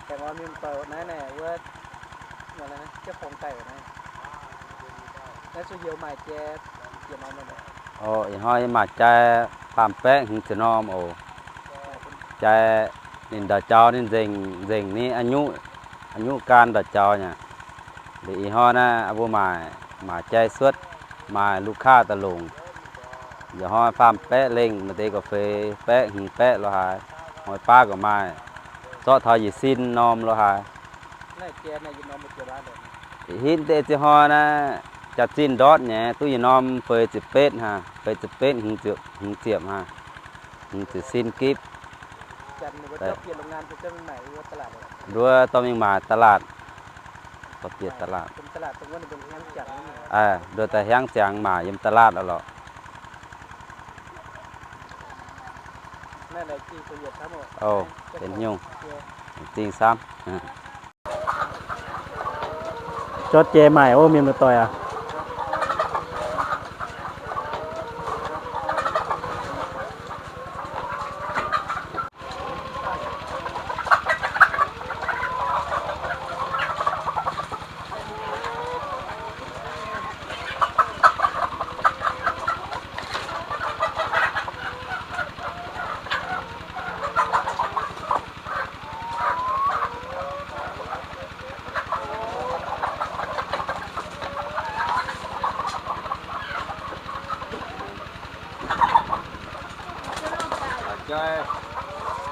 แต่ว่ามีเปิดนะเนี่ยว่าอะไรนะเจ้าของไก่นะแล้วช่วยเยียวใหม่แจ๊เกี่ยวมาเนี่ย อีห้อยมาใจปามแป้งหิงจะนอมใจนินดาจอนินเร่งนี่อายุการดาจอเนี่ยหรืออีห้อนะอาบุมาใจสุดมาลูกค้าตะลงอย่าห้อยปามแป้เร่งมาเตะกาแฟแป้หิงแป้เราหายห้อยป้าก็มาซอทอยยีซินนอมเราหายน่าแจ๊น่าจะนอนมาเกี่ยวบ้านเลยหินเตะจะห้อนะจัดซินดอทเนี่ยตู้ยีนอมเฟยจิเป็ดฮะเฟยจิเป็ดหิงเจียบฮะหิงจะซินกิฟจันทร์ว่าเจ้าเปลี่ยนโรงงานเป็นเจ้าใหม่ว่าตลาดเลยด้วยต้องมีมาตลาดก็เปลี่ยนตลาดเป็นตลาดตรงนั้นเป็นงานจังนี่โดยแต่แห้งจางมายิมตลาดเอาหรอนั่นแหละที่ประโยชน์ทั้งหมดโอ้เป็นยุ่งจริงซ้ำจดเจใหม่โอ้มีมือต่อยอ่ะใช่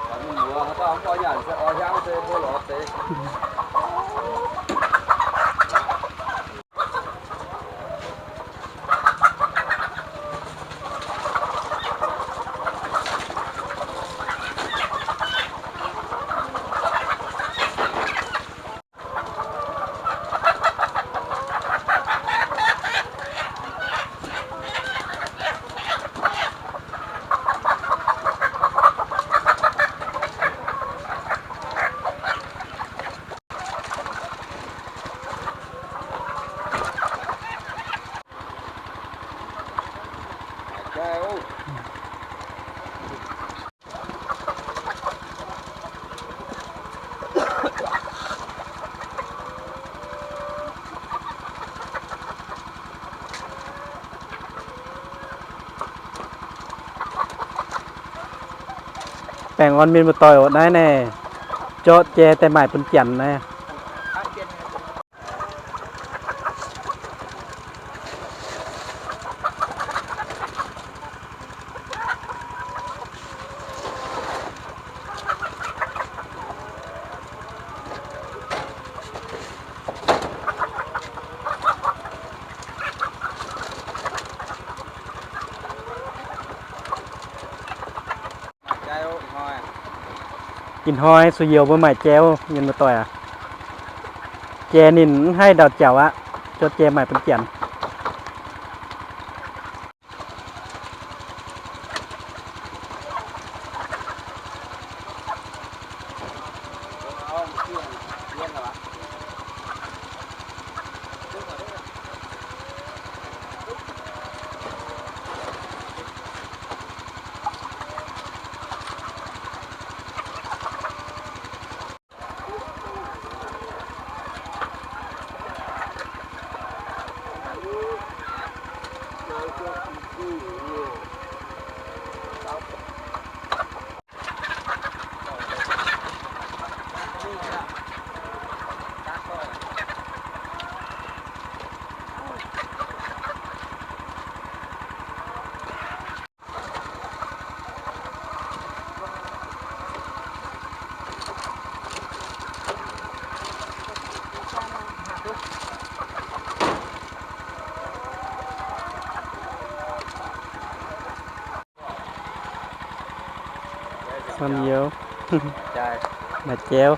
ตอนนี้หัวเขาต้องเอาอย่างจะเอาย่างเตะพวกหลอดเตะใช่โอ้แป่งออนมีมือต่อยได้แน่จดเจแต่ใหม่เป็นจันนะใช่โอ้ห้อยกินหอยสุเยียวใหม่แจ้วมีมือต่อยอ่ะเจนินให้ดาวเจ้าอะจดเจใหม่เป็นจันเอาเลี้ยงเหรอมันเยียว ใช่ มาแจ้ว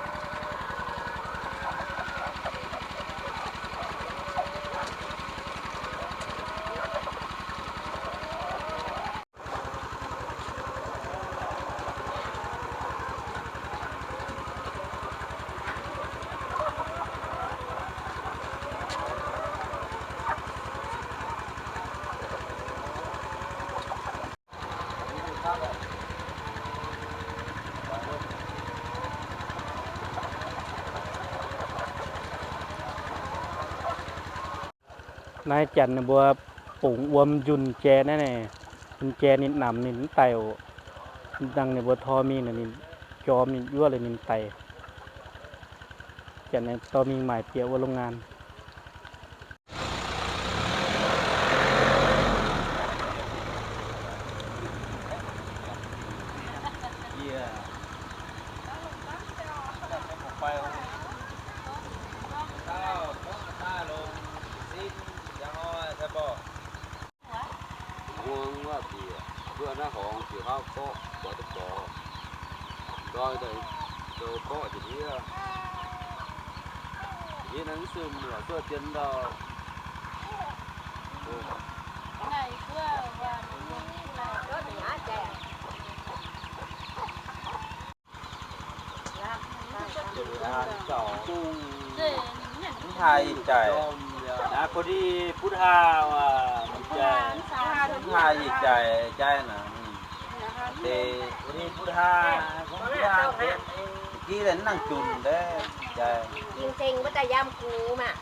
นายจันน่ะบัวปุ๋งอวมยุนแจแน่แน่ยุนแจนิดหนำนิดไตวดังในบัวทอมีน่ะนิดจอมนิดยั่วเลยนิดไตจันในตอมีหมายเปียว่าโรงงานBữa nó hòn chiều hao có bỏ tập bò rồi rồi có chỉ nó sườn là sườn chân đó này vừa và có nhỏ chè hai chạy à có đi phút hà mà hai gì chạy chạy nè thì có đi phút hà không phút hà kia là nó đang chùn đấy chạy chiên chiên với tay giam cù mà